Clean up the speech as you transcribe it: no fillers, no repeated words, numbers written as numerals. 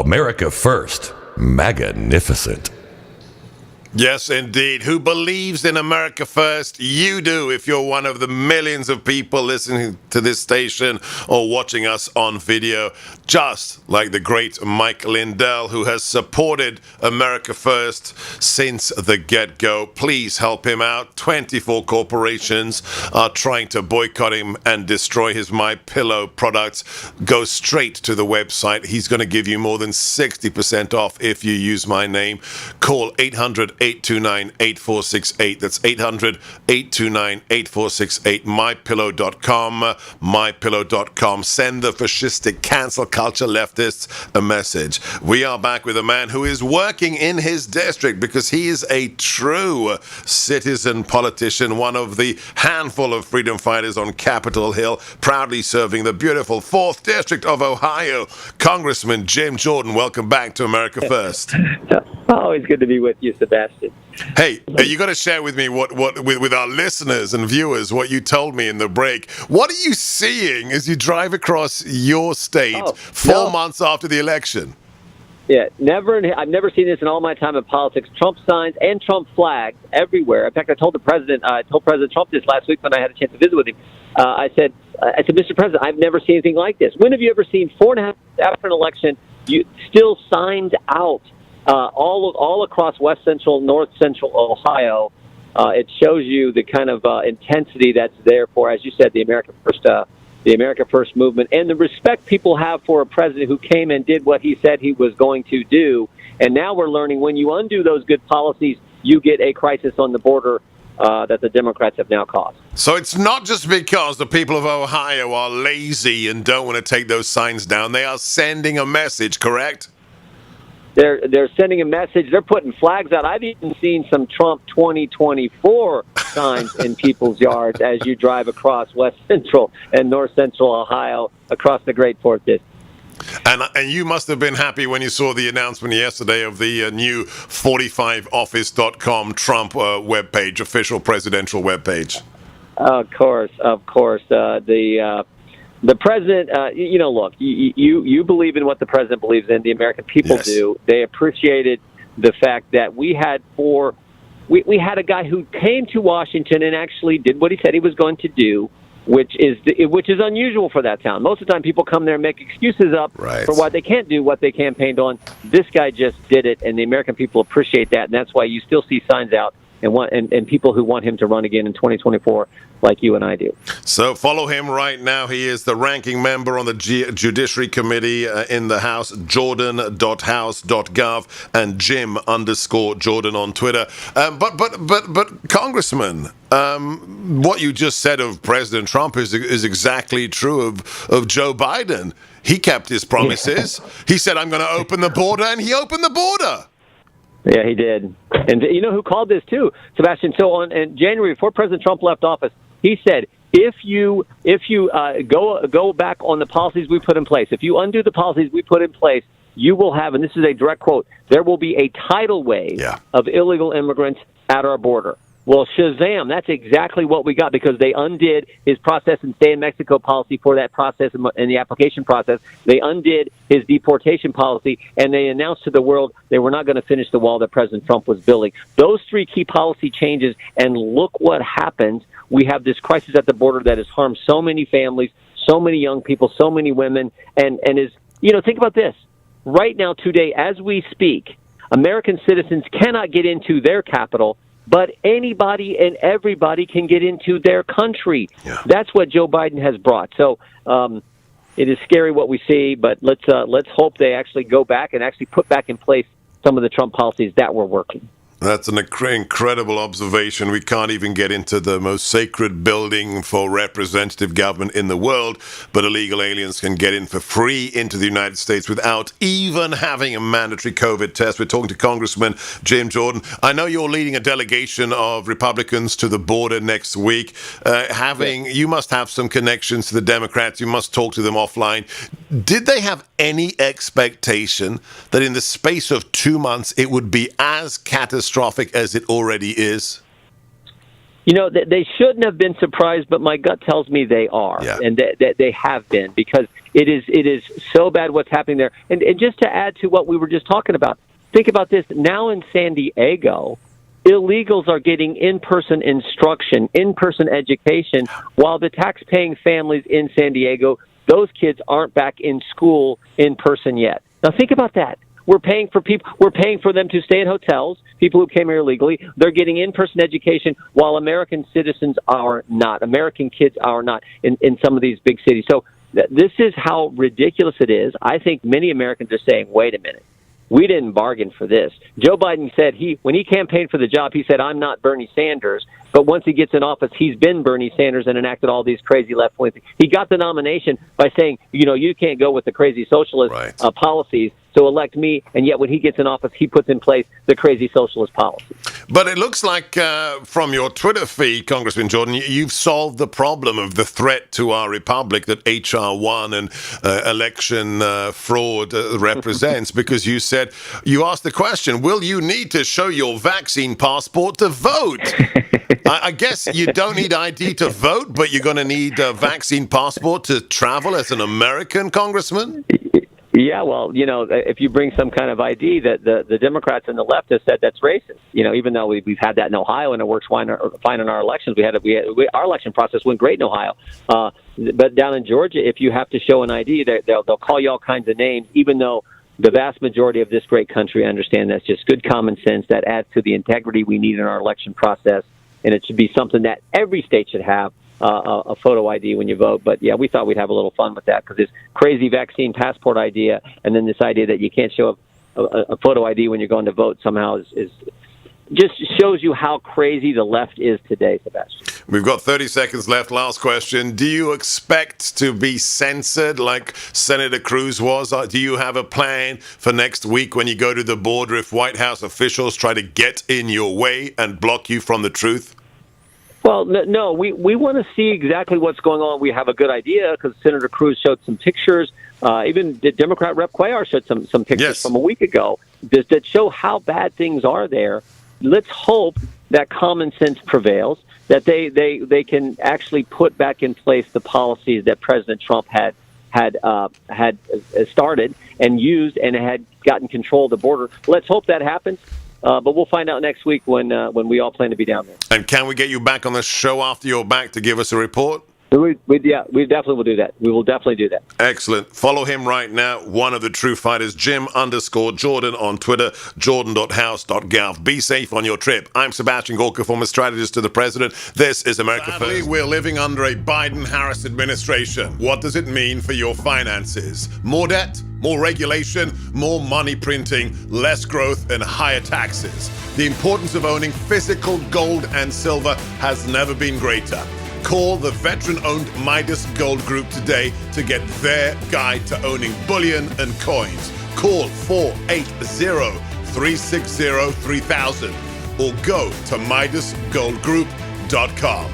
America First. Magnificent. Yes, indeed. Who believes in America First? You do, if you're one of the millions of people listening to this station or watching us on video, just like the great Mike Lindell, who has supported America First since the get-go. Please help him out. 24 corporations are trying to boycott him and destroy his MyPillow products. Go straight to the website. He's going to give you more than 60% off if you use my name. Call 800-829-8468. That's 800-829-8468. MyPillow.com. MyPillow.com. Send the fascistic cancel culture leftists a message. We are back with a man who is working in his district because he is a true citizen politician, one of the handful of freedom fighters on Capitol Hill, proudly serving the beautiful 4th District of Ohio. Congressman Jim Jordan, welcome back to America First. Always good to be with you, Sebastian. Hey, you got to share with me with our listeners and viewers what you told me in the break. What are you seeing as you drive across your state 4 months after the election? Yeah, I've never seen this in all my time in politics. Trump signs and Trump flags everywhere. In fact, I told President Trump this last week when I had a chance to visit with him. I said, Mr. President, I've never seen anything like this. When have you ever seen 4.5 months after an election, still signs out? All across West Central, North Central Ohio, it shows you the kind of intensity that's there for, as you said, the America First movement, and the respect people have for a president who came and did what he said he was going to do. And now we're learning when you undo those good policies, you get a crisis on the border that the Democrats have now caused. So it's not just because the people of Ohio are lazy and don't want to take those signs down. They are sending a message, correct? They're sending a message. They're putting flags out. I've even seen some Trump 2024 signs in people's yards as you drive across West Central and North Central Ohio across the Great 4th District. And you must have been happy when you saw the announcement yesterday of the new 45office.com Trump webpage, official presidential webpage. Of course. The president, look, you believe in what the president believes in. The American people do. They appreciated the fact that we had a guy who came to Washington and actually did what he said he was going to do, which is unusual for that town. Most of the time, people come there and make excuses up for why they can't do what they campaigned on. This guy just did it, and the American people appreciate that, and that's why you still see signs out and people who want him to run again in 2024, like you and I do. So follow him right now. He is the ranking member on the Judiciary Committee in the House, jordan.house.gov, and Jim_Jordan on Twitter. But Congressman, what you just said of President Trump is exactly true of Joe Biden. He kept his promises. He said, I'm going to open the border, and he opened the border. Yeah, he did. And you know who called this too, Sebastian? So in January, before President Trump left office, he said, if you go back on the policies we put in place, if you undo the policies we put in place, you will have, and this is a direct quote, there will be a tidal wave of illegal immigrants at our border. Well, Shazam, that's exactly what we got because they undid his process and stay in Mexico policy for that process and the application process. They undid his deportation policy, and they announced to the world they were not going to finish the wall that President Trump was building. Those 3 key policy changes, and look what happens. We have this crisis at the border that has harmed so many families, so many young people, so many women, and is, think about this. Right now, today, as we speak, American citizens cannot get into their capital, but anybody and everybody can get into their country. Yeah. That's what Joe Biden has brought. So it is scary what we see, but let's hope they actually go back and actually put back in place some of the Trump policies that were working. That's an incredible observation. We can't even get into the most sacred building for representative government in the world, but illegal aliens can get in for free into the United States without even having a mandatory COVID test. We're talking to Congressman Jim Jordan. I know you're leading a delegation of Republicans to the border next week. You must have some connections to the Democrats. You must talk to them offline. Did they have any expectation that in the space of 2 months it would be as catastrophic as it already is? You know, they shouldn't have been surprised, but my gut tells me they are, and that they have been, because it is so bad what's happening there. And just to add to what we were just talking about, think about this. Now in San Diego, illegals are getting in-person instruction, in-person education, while the tax-paying families in San Diego, those kids aren't back in school in person yet. Now think about that. We're paying for people. We're paying for them to stay in hotels. People who came here illegally, they're getting in-person education, while American citizens are not. American kids are not in some of these big cities. So this is how ridiculous it is. I think many Americans are saying, "Wait a minute, we didn't bargain for this." Joe Biden said when he campaigned for the job, he said, "I'm not Bernie Sanders." But once he gets in office, he's been Bernie Sanders and enacted all these crazy left-wing things. He got the nomination by saying, you can't go with the crazy socialist policies, so elect me. And yet when he gets in office, he puts in place the crazy socialist policies. But it looks like from your Twitter feed, Congressman Jordan, you've solved the problem of the threat to our republic that H.R. 1 and election fraud represents, because you asked the question, will you need to show your vaccine passport to vote? I guess you don't need ID to vote, but you're going to need a vaccine passport to travel as an American, Congressman? Yeah, well, if you bring some kind of ID, that the Democrats and the left have said that's racist. Even though we've had that in Ohio and it works fine in our elections, our election process went great in Ohio. But down in Georgia, if you have to show an ID, they'll call you all kinds of names, even though the vast majority of this great country understand that's just good common sense that adds to the integrity we need in our election process. And it should be something that every state should have, a photo ID when you vote. But, yeah, we thought we'd have a little fun with that, because this crazy vaccine passport idea and then this idea that you can't show a photo ID when you're going to vote somehow is just shows you how crazy the left is today, Sebastian. We've got 30 seconds left. Last question. Do you expect to be censored like Senator Cruz was? Do you have a plan for next week when you go to the border if White House officials try to get in your way and block you from the truth? Well, no, we want to see exactly what's going on. We have a good idea because Senator Cruz showed some pictures. Even the Democrat Rep. Cuellar showed some pictures from a week ago that show how bad things are there. Let's hope that common sense prevails, that they can actually put back in place the policies that President Trump had started and used and had gotten control of the border. Let's hope that happens. But we'll find out next week when we all plan to be down there. And can we get you back on the show after you're back to give us a report? We definitely will do that. We will definitely do that. Excellent. Follow him right now. One of the true fighters, Jim_Jordan on Twitter, jordan.house.gov. Be safe on your trip. I'm Sebastian Gorka, former strategist to the president. This is America First. We're living under a Biden-Harris administration. What does it mean for your finances? More debt? More regulation, more money printing, less growth, and higher taxes. The importance of owning physical gold and silver has never been greater. Call the veteran-owned Midas Gold Group today to get their guide to owning bullion and coins. Call 480-360-3000 or go to MidasGoldGroup.com.